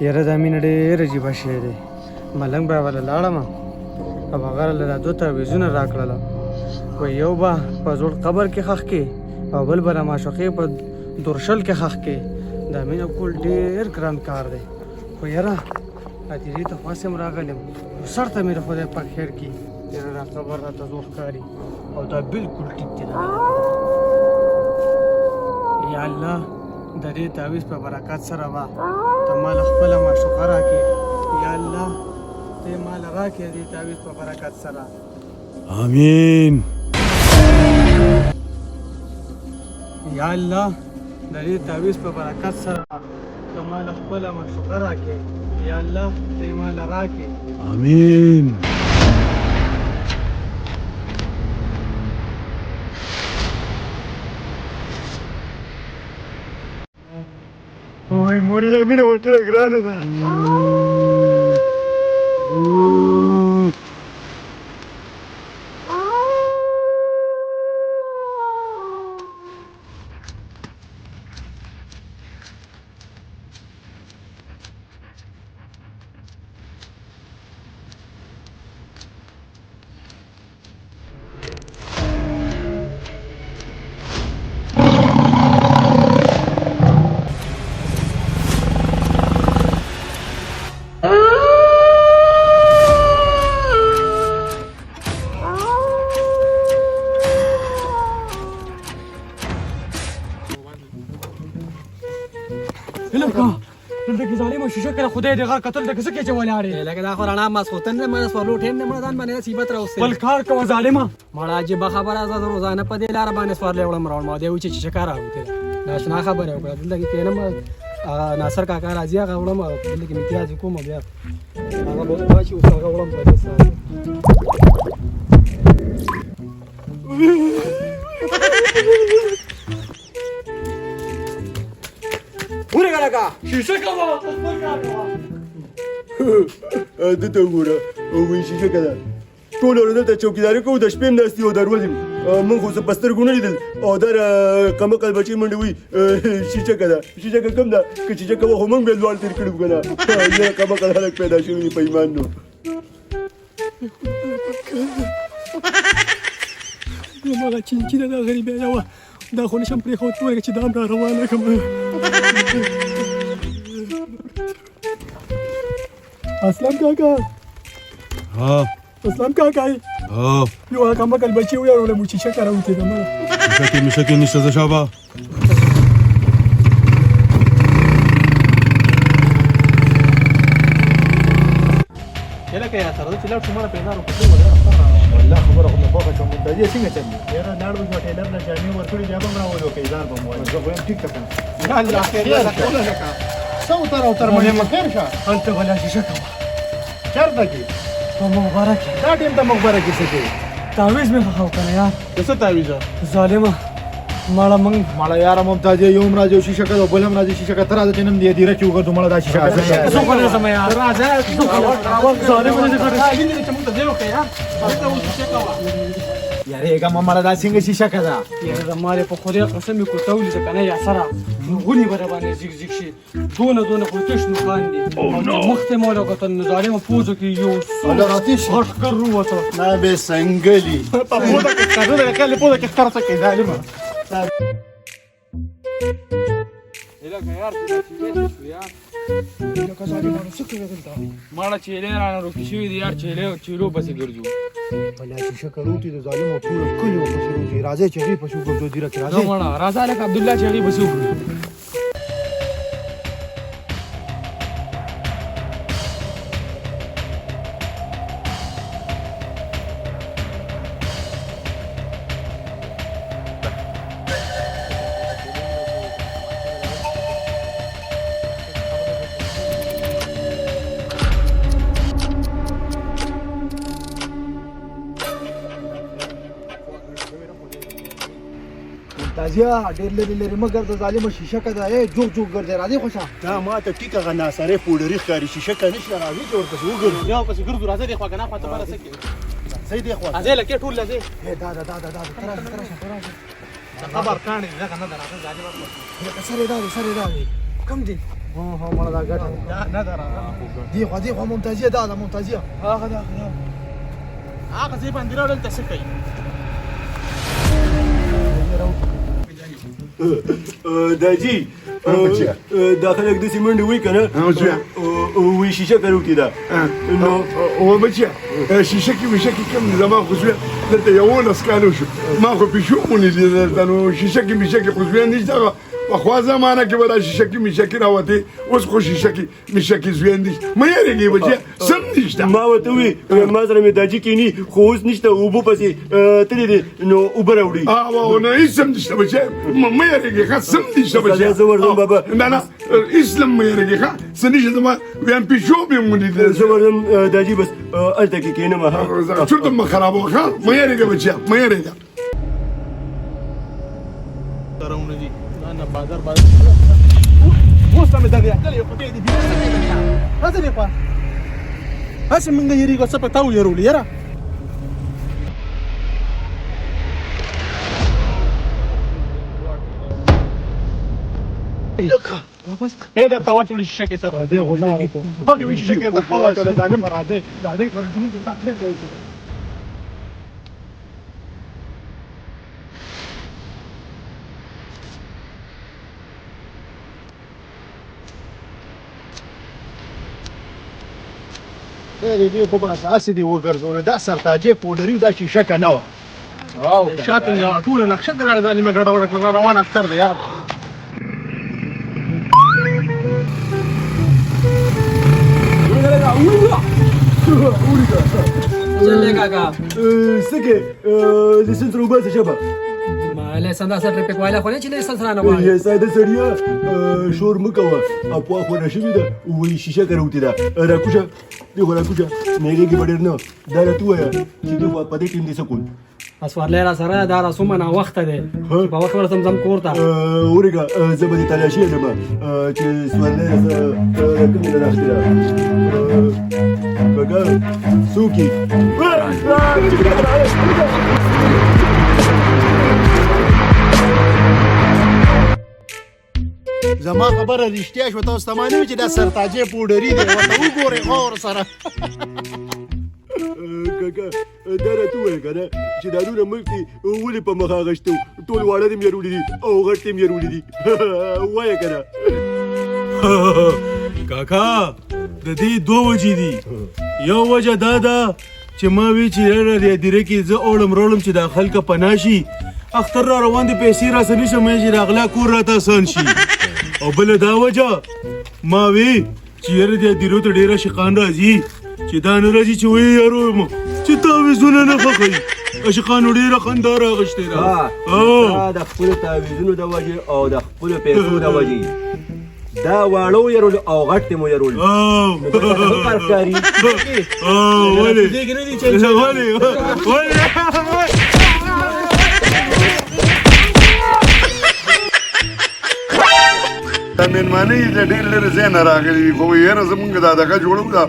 یاره دا مینه ډېر عجیبه شی دی. ملنګ بابا له لاړم او هغه راله دا 2 تعویضونه راکړله. وایي یو به په زوړ قبر کې ښخ کړي او بل به د معشوقې په درشل کې ښخ کړي. دا مینه کول ډېر ګران کار دی. خو یاره هدیرې ته خو هسې هم راغلم نو سر ته مې د خدای پاک خیر کړي. یاره دا قبر راته زوړ ښکاري او دا بلکل ټیک دی. یا الله د دې تعویض په برکت سره به ته ما له خپله معشوقه راکړې. یا الله ته یې ما له راکړې دې تعویض په برکت سره. آمین. یا الله د دې تعویض په برکت سره ته ما له خپله معشوقه راکړې. یا الله ته یې ما له راکړې. آمین. وای مورې مینه ورته ګرانه ده. دلته کې ظالمه شیشه کړه خدای دې غار قتل دې څه کې چې ولاړې لکه دا خو رڼا ماسخوتن نه مړه سوالو ټیم نه مړه ځان باندې مصیبت راوستل بل کار کوه ظالمه. مړه عجیب خبره زه روزانه په دې لار باندې سوار لیوړم راوړم ما دی چې شکار راوته ناشنا خبره وکړه دلته کې کینم ناصر کاکا راځي هغه وړم دلته کې امتیاز کوم بیا هغه به واچي او هغه وړم په دې سره ورګه لگا شیشه کوه خپل کار کوه. دته وګوره او وی شیشه کړه ټول ورځ دلته چوکیداري کوو د شپې هم ناستي او د ورځې موږ خو څه په سترګو نه لیدل او دا کمقل بچي منډې وي شیشه کړه شیشه کم ده که شیشه کوه خو موږ به لوړ تېر کړي وو که نه یاره کمقل خلک پیدا شوي دي په ایمان نو مالا چینچی ده دا غریبه یوه دا خو نشم پرېښود ورګه چې دام را روانه کړم اسلام کاکا ها اسلام کاکا ها یو هغه کمقل بچي ویاړوله مو چې شکه راوتېده مه مشکل نشته زه شابه لکه یا سره چې لاړ شو مړه پیدا وکړو والله خبره خو مې خوښه شوه منتظر څنګه چل دی یاره لاړ به شو ټیلر نه جامې ورکړي بیا به هم راولو که اظهار به مو وایي زه خو یم ټیک ده که نه یا الله خیر ټوله لکه څه وتر او تر مې خیر شه هلته بله شیشه کوه چېرته کې په مبارک دا ټیم ته مخبره کې څه کوي تعویض مې خوښو که نه یار د څه تعویضه ظالمه مړه موږ مړه یاره ممتاز یې یو هم راځي او شیشه کړه او بل هم راځي شیشه کړه ته راځه چې نن دې هدیره کې وګرځو مړه دا شیشه زه خو نه ځم یار راځه ظالمه دې کړې یارېږه مه مړه دا څنګه شیشه کړه یاره د مالې په خدای قسم مې کوته ولیده که نه یا سره غونې به راباندې زیګ زیګ شي دونه خو تش نښان دي او چې مخ ته مې ولګتل نو ظالمه پوزه کې یو غټ کر ووته نه به سنګلي په پوزه کې ښکارونه د کلي پوزه کې ښکاره څه کوي ظالمه لکه یار چې دا چیلې شو یار لکه ظالمانو څه کوي دلته ماړه چیلې رانه روکې شوي دي یار چیلو پسې ګرځو بلا شیشه کړوتې د ظالمو ټوله کلي ورپسې روتې راځئ چې هغې پسې وګرځو هدیره کې راځئ ماړه راځه لکه عبدالله چې هغې پسې وکړو تازیا ډېر لرې مه ګرځه ظالمه شیشه که ده جوګ ګرځئ راځئ خوشه دا ما ته ټیکه هغه ناسرې پوډري ښکاري شیشه که نشته راځئ چې ورپسې وګرځو بیا ورپسې ګرځو راځه دې خوا که نه خوا ته بره څه کوي صحیح دی خوا راځئ لکې ټول راځئ دا ته راشه خبر کاڼې دغه نه ده راځه ظالمه سر یې دا دی کم دی ها مړه دا ګټه نه دا دی خو ممتازیه دا ممتازیه هغه دا هغه ځای باندې راوړل تاسو کوي داجي دا خلک داسې منډې وایي که نه وایي شیشه کروتې ده نو هو بچیا شیشکي وشکي کوم زما خو زوی دلته 11 کال وشو ما خو پیشو مونږ دلته نو شیشکي مشکي خو زوی نشته پخوا زمانه کې به دا شیشکي مشکي راوتې اوس خو شیشکي مشکي زوی نشته مه یېرېږې بچیا سم نشته ما ورته وویل ما سره مې داجي کیني خو اوس نشته اوبو پسې تللی دی نو اوبه راوړي نو هېڅ سم نشته بچیا مه یېرېږې ښه سم نشته بچیا زه ورځم بابا نه نه هېڅ مه یېرېږې ښه څه نشته زما ویم پیشو مې ولیدل زه ورځم داجي بس هلته کې کښېنم چورته مه خرابوه ښه مه یېرېږه بچیا مه یېرېږه بازار اوس مې دا دی کله په دې دی هڅه دی په هڅه موږ یې ریګو څه پتاو یې رولې یاره واپس اې دا تاوه چې شکه سره دی غوډه هغه وی شکه په خوا ته دا نه مراده دا دې دې خو به اساسي دی وګرځول دا سرتاجې پودري دا شیشه کنه او شاته یا ټول نقشه درته ځانې مې ګډه روان اکثر دی یار چلے کاکا څه کې لیسنس روباسه شبه ما لیسن دا سره ټریفیک والا خو نه چې لیسنس رانه غواړي یا ساده سړیا شور مه کوه اپوا خو نشوي ده وایي شیشه کروتې ده راکوشه دی خو راکوشه مېږې کې به ډېر نه دا راته ووایه چې دی خو په دې ټیم دې څه کول اسوارلی را سره دا رسومه ناوخته دی چې په وخت ورسم ځم کور ته ورېږه زه به دې تلاشي یم چې سوارلی را کومې نه راختې ده کږه څوک یې زما خبره رښتیا شوه تاسو ته ما نه وي چې دا سرتاجې پوډري دی ورته وګورئ اور سره کاکا دا راته ووایه که نه چې دا دونه مخکې ولې په مخ اغشته ټول واړه دې مې راوړي دي او غټ دې مې راوړي دي وایه که نه کاکا د دې دوه وجې دي یو وجه دا ده چې ما وی چې یاره د هدیرې کې زه اوړم راوړم چې دا خلکه پناه شي اختر را روان دي پیسې راسنی شم چې د اغلا کور راته آسان شي او بله دا وجه ما وی چې یاره د هدیرو ته ډېره شقان راځي چې دا نه راځي چې وایي یارو چې تعویضونه نه خوښوي عشقانو ډېره خندا راغشتې ده دا د خپلو تعویضونو د وجې او د خپلو پیسو د وجې دا واړه ویرول او غټ دې مو یرول نو دا څه فرق ښکاري دا مېلمانه یې د ډېر لرې ځای نه راغلي وي خو یاره زمونږ دا دغه جوړو دا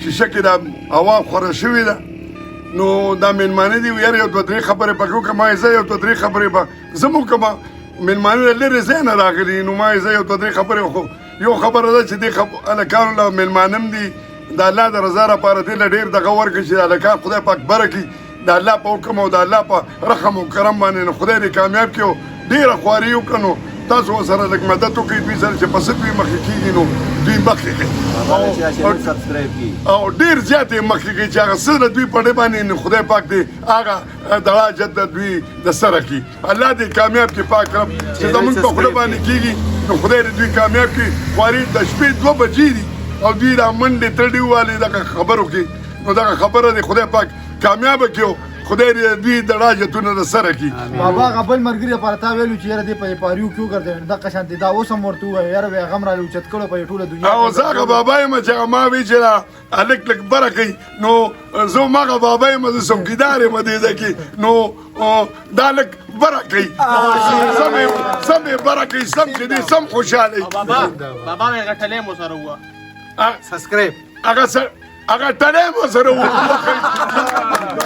شیشه کې دا هوا خوره شوې ده نو دا مېلمانه دي یاره یو دوه درې خبرې پکې وکړم ما یې زه یو دوه درې خبرې به زه م وکړم مېلمانه د لرې ځای نه راغلي نو ما یې زه یو دوه درې خبرې وکړم یو خبره ده چې دې هلکانو له مېلمانه هم دي د الله د رضا لپاره دې له ډېر دغه ورکړي چې د هلکان خدای پاک بره کړي د الله په حکم او د الله په رحم او کرم باندې نو خدای دې کامیاب کړي او ډېره خواري وکړه نو تاسو ورسره لږ مدد وکړئ دوی سره چې په څه دوی مخکې کېږي نو دوی مخکې کړي او ډېر زیات یې مخکې کړي چې هغه څه د دوی په ډې باندې نو خدای پاک دې هغه دړه جد د دوی د سره کړي الله دې کامیاب کړي پاک رب چې زمونږ په خوله باندې کېږي نو خدای دې دوی کامیاب کړي خواري د شپې 2 بجې دي او دوی را منډې تړي والې دغه خبرو کې نو دغه خبره دې خدای پاک کامیابه کړي خدای دې دوی د راجتونه د سره کړي بابا غبل مرګري لپاره تا ویلو چې یاره دې په پاریو کیو ګرځي دغه شان دي دا اوس هم ورته وایي یاره بیا غم را لوچت کړو په ټوله دنیا او زه بابا یم چې ما وی چې الک لک بره کوي نو زه ما بابا یم زه څوکیدار یم دې ځکه نو دا لک بره کوي سمې بره کوي سم چې دې سم خوشاله بابا مې غټلې مو سره وه سبسکرایب هغه ټلې مو سره وه